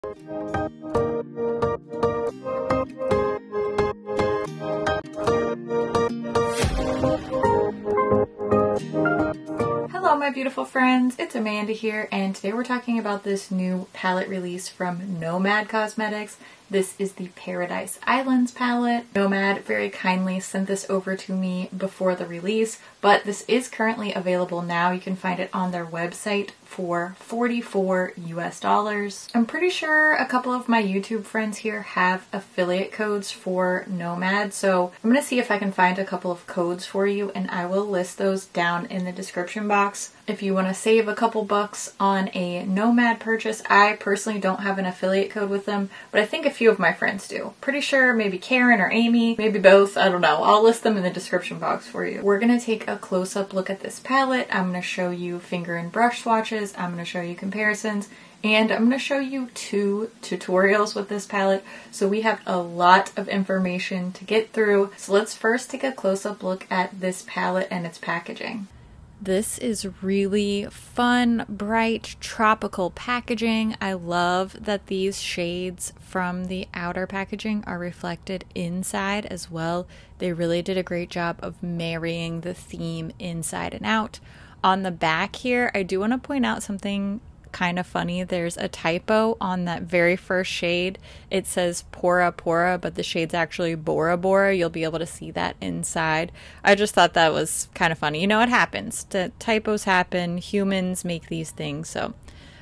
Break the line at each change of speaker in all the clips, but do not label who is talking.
Hello my beautiful friends, it's Amanda here, and today we're talking about this new palette release from Nomad Cosmetics. This is the Paradise Islands palette. Nomad very kindly sent this over to me before the release, but this is currently available now. You can find it on their website for $44 US. I'm pretty sure a couple of my YouTube friends here have affiliate codes for Nomad, so I'm gonna see if I can find a couple of codes for you, and I will list those down in the description box. If you want to save a couple bucks on a Nomad purchase, I personally don't have an affiliate code with them, but I think a few of my friends do. Pretty sure maybe Karen or Amy, maybe both, I don't know. I'll list them in the description box for you. We're going to take a close-up look at this palette. I'm going to show you finger and brush swatches, I'm going to show you comparisons, and I'm going to show you 2 tutorials with this palette. So we have a lot of information to get through. So let's first take a close-up look at this palette and its packaging. This is really fun, bright, tropical packaging. I love that these shades from the outer packaging are reflected inside as well. They really did a great job of marrying the theme inside and out. On the back here, I do want to point out something kind of funny. There's a typo on that very first shade. It says Pora Pora, but the shade's actually Bora Bora. You'll be able to see that inside. I just thought that was kind of funny. You know, it happens. Typos happen. Humans make these things. So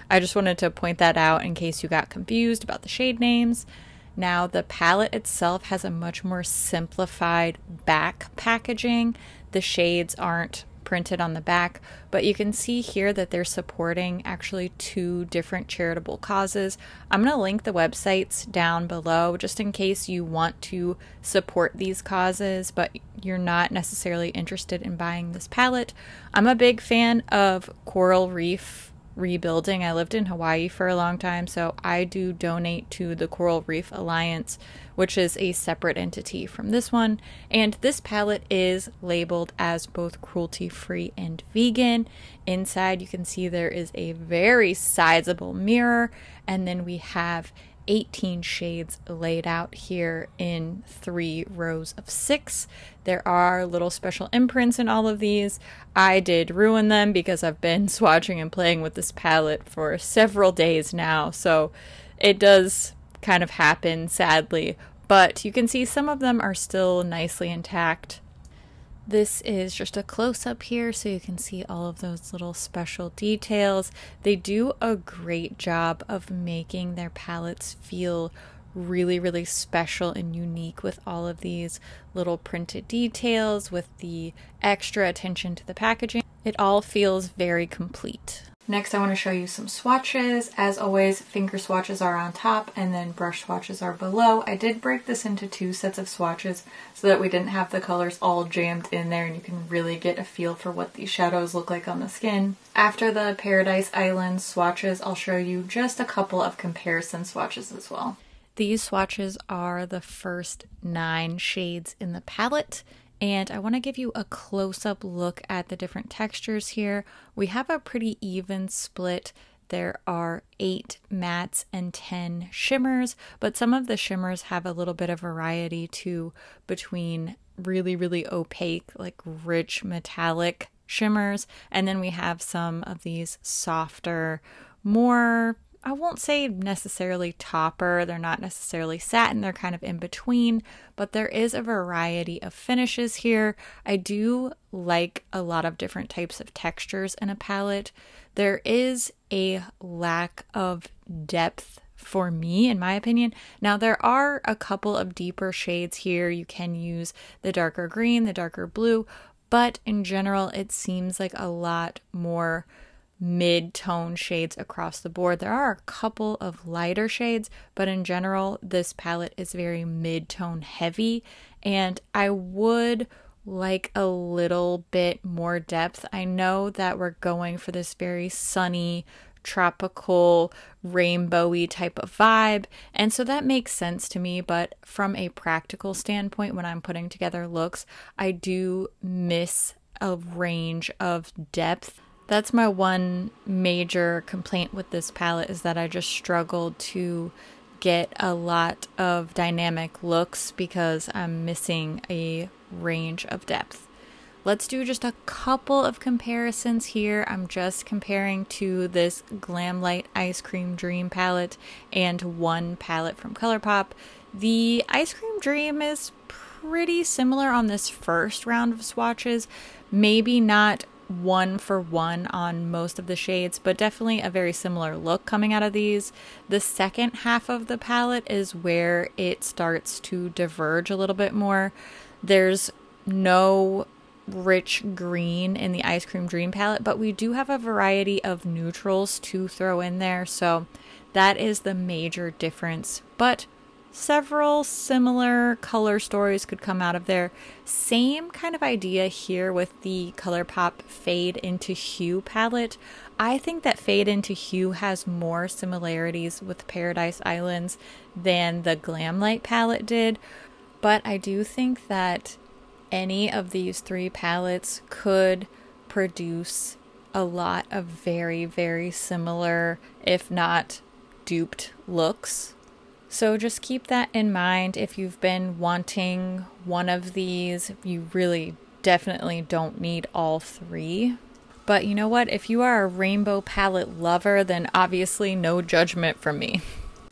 I just wanted to point that out in case you got confused about the shade names. Now, the palette itself has a much more simplified back packaging. The shades aren't printed on the back, but you can see here that they're supporting actually 2 different charitable causes. I'm going to link the websites down below just in case you want to support these causes, but you're not necessarily interested in buying this palette. I'm a big fan of coral reef rebuilding. I lived in Hawaii for a long time, so I do donate to the Coral Reef Alliance, which is a separate entity from this one. And this palette is labeled as both cruelty-free and vegan. Inside you can see there is a very sizable mirror, and then we have 18 shades laid out here in 3 rows of 6. There are little special imprints in all of these. I did ruin them because I've been swatching and playing with this palette for several days now, so it does kind of happen, sadly, but you can see some of them are still nicely intact. This is just a close-up here so you can see all of those little special details. They do a great job of making their palettes feel really special and unique with all of these little printed details, with the extra attention to the packaging. It all feels very complete. Next, I want to show you some swatches. As always, finger swatches are on top and then brush swatches are below. I did break this into 2 sets of swatches so that we didn't have the colors all jammed in there and you can really get a feel for what these shadows look like on the skin. After the Paradise Islands swatches, I'll show you just a couple of comparison swatches as well. These swatches are the first 9 shades in the palette, and I want to give you a close-up look at the different textures here. We have a pretty even split. There are 8 mattes and 10 shimmers, but some of the shimmers have a little bit of variety too, between really opaque, like rich metallic shimmers, and then we have some of these softer, more, I won't say necessarily topper, they're not necessarily satin, they're kind of in between, but there is a variety of finishes here. I do like a lot of different types of textures in a palette. There is a lack of depth for me, in my opinion. Now, there are a couple of deeper shades here. You can use the darker green, the darker blue, but in general, it seems like a lot more mid-tone shades across the board. There are a couple of lighter shades, but in general, this palette is very mid-tone heavy, and I would like a little bit more depth. I know that we're going for this very sunny, tropical, rainbowy type of vibe, and so that makes sense to me, but from a practical standpoint, when I'm putting together looks, I do miss a range of depth. That's my one major complaint with this palette, is that I just struggled to get a lot of dynamic looks because I'm missing a range of depth. Let's do just a couple of comparisons here. I'm just comparing to this Glamlight Ice Cream Dream palette and one palette from ColourPop. The Ice Cream Dream is pretty similar on this first round of swatches. Maybe not one for one on most of the shades, but definitely a very similar look coming out of these. The second half of the palette is where it starts to diverge a little bit more. There's no rich green in the Ice Cream Dream palette, but we do have a variety of neutrals to throw in there, so that is the major difference. But several similar color stories could come out of there. Same kind of idea here with the ColourPop Fade into Hue palette. I think that Fade into Hue has more similarities with Paradise Islands than the Glamlight palette did, but I do think that any of these three palettes could produce a lot of very, very similar, if not duped, looks. So just keep that in mind. If you've been wanting one of these, you really definitely don't need all three. But you know what? If you are a rainbow palette lover, then obviously no judgment from me.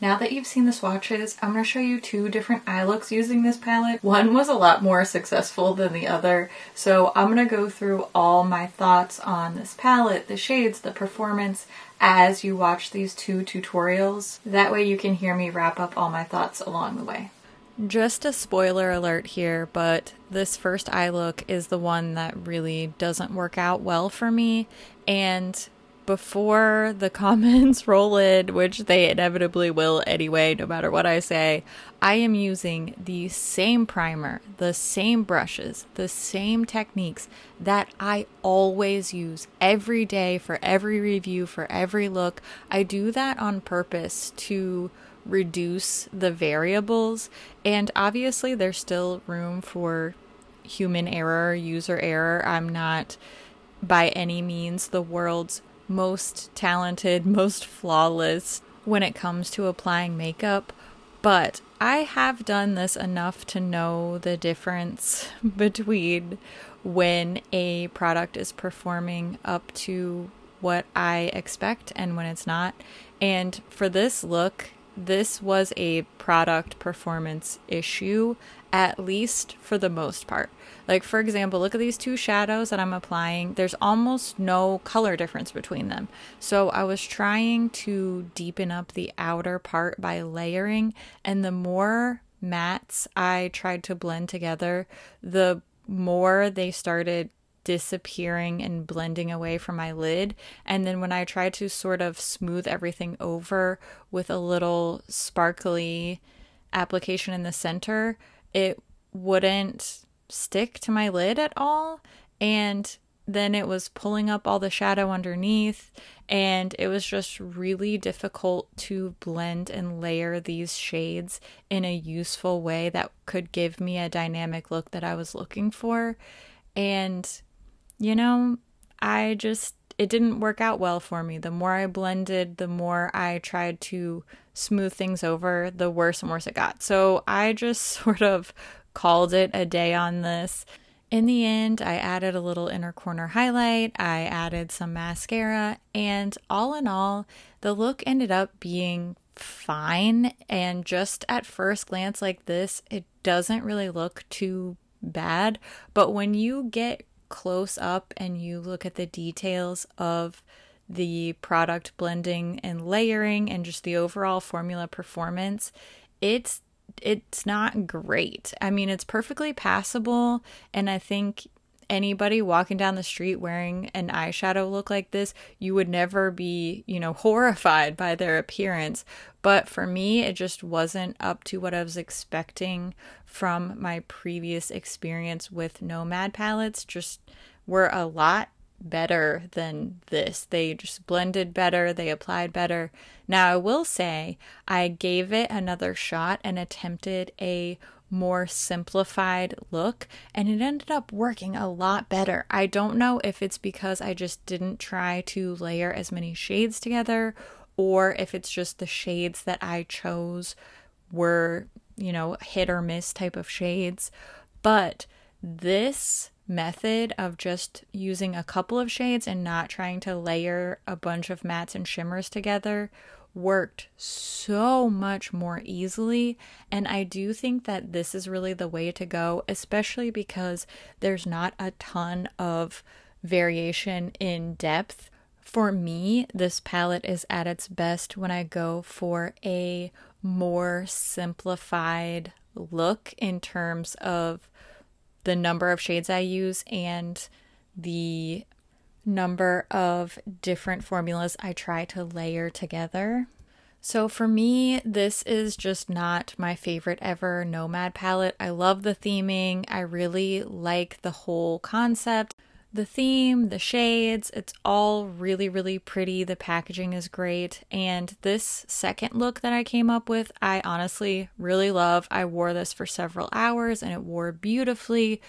Now that you've seen the swatches, I'm going to show you two different eye looks using this palette. One was a lot more successful than the other, so I'm going to go through all my thoughts on this palette, the shades, the performance, as you watch these two tutorials. That way you can hear me wrap up all my thoughts along the way. Just a spoiler alert here, but this first eye look is the one that really doesn't work out well for me, and before the comments roll in, which they inevitably will anyway, no matter what I say, I am using the same primer, the same brushes, the same techniques that I always use every day for every review, for every look. I do that on purpose to reduce the variables, and obviously there's still room for human error, user error. I'm not by any means the world's most talented, most flawless when it comes to applying makeup, but I have done this enough to know the difference between when a product is performing up to what I expect and when it's not. And for this look, this was a product performance issue, at least for the most part. Like, for example, look at these two shadows that I'm applying. There's almost no color difference between them. So I was trying to deepen up the outer part by layering, and the more mattes I tried to blend together, the more they started disappearing and blending away from my lid. And then when I tried to sort of smooth everything over with a little sparkly application in the center, it wouldn't stick to my lid at all, and then it was pulling up all the shadow underneath, and it was just really difficult to blend and layer these shades in a useful way that could give me a dynamic look that I was looking for. And you know, it didn't work out well for me. The more I blended, the more I tried to smooth things over, the worse and worse it got. So I just sort of called it a day on this. In the end, I added a little inner corner highlight, I added some mascara, and all in all, the look ended up being fine. And just at first glance like this, it doesn't really look too bad. But when you get close up and you look at the details of the product blending and layering and just the overall formula performance, it's not great. I mean, it's perfectly passable, and I think anybody walking down the street wearing an eyeshadow look like this, you would never be, horrified by their appearance. But for me, it just wasn't up to what I was expecting from my previous experience with Nomad palettes. Just were a lot better than this. They just blended better, they applied better. Now I will say I gave it another shot and attempted a more simplified look, and it ended up working a lot better. I don't know if it's because I just didn't try to layer as many shades together, or if it's just the shades that I chose were, you know, hit or miss type of shades. But this method of just using a couple of shades and not trying to layer a bunch of mattes and shimmers together worked so much more easily, and I do think that this is really the way to go, especially because there's not a ton of variation in depth. For me, this palette is at its best when I go for a more simplified look in terms of the number of shades I use and the number of different formulas I try to layer together. So for me, this is just not my favorite ever Nomad palette. I love the theming. I really like the whole concept. The theme, the shades, it's all really, really pretty. The packaging is great. And this second look that I came up with, I honestly really love. I wore this for several hours and it wore beautifully.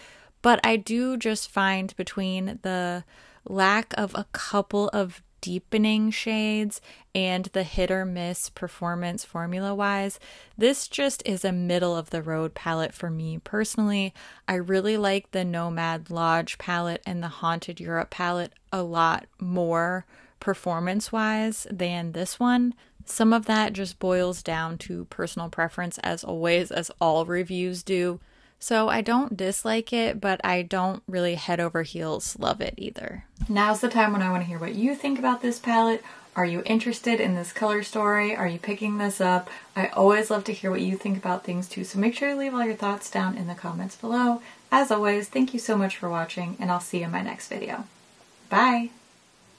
But I do just find between the lack of a couple of deepening shades and the hit or miss performance formula wise, this just is a middle of the road palette for me personally. I really like the Nomad Lodge palette and the Haunted Europe palette a lot more performance wise than this one. Some of that just boils down to personal preference, as always, as all reviews do. So I don't dislike it, but I don't really head over heels love it either. Now's the time when I want to hear what you think about this palette. Are you interested in this color story? Are you picking this up? I always love to hear what you think about things too, so make sure you leave all your thoughts down in the comments below. As always, thank you so much for watching, and I'll see you in my next video. Bye!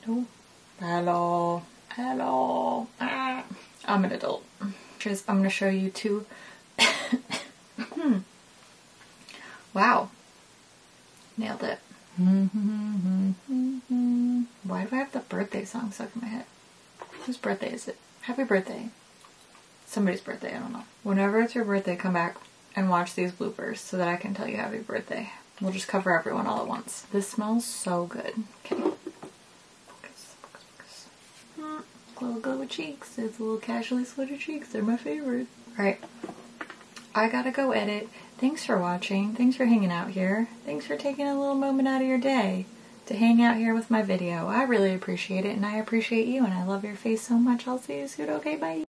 Oh, hello. Hello. Ah, I'm an adult. I'm going to show you two... Wow. Nailed it. Why do I have the birthday song stuck in my head? Whose birthday is it? Happy birthday. Somebody's birthday, I don't know. Whenever it's your birthday, come back and watch these bloopers so that I can tell you happy birthday. We'll just cover everyone all at once. This smells so good. Okay. Focus, focus, focus. Little glowy cheeks. It's a little casually sweaty cheeks. They're my favorite. Alright. I gotta go edit. Thanks for watching. Thanks for hanging out here. Thanks for taking a little moment out of your day to hang out here with my video. I really appreciate it, and I appreciate you, and I love your face so much. I'll see you soon. Okay, bye.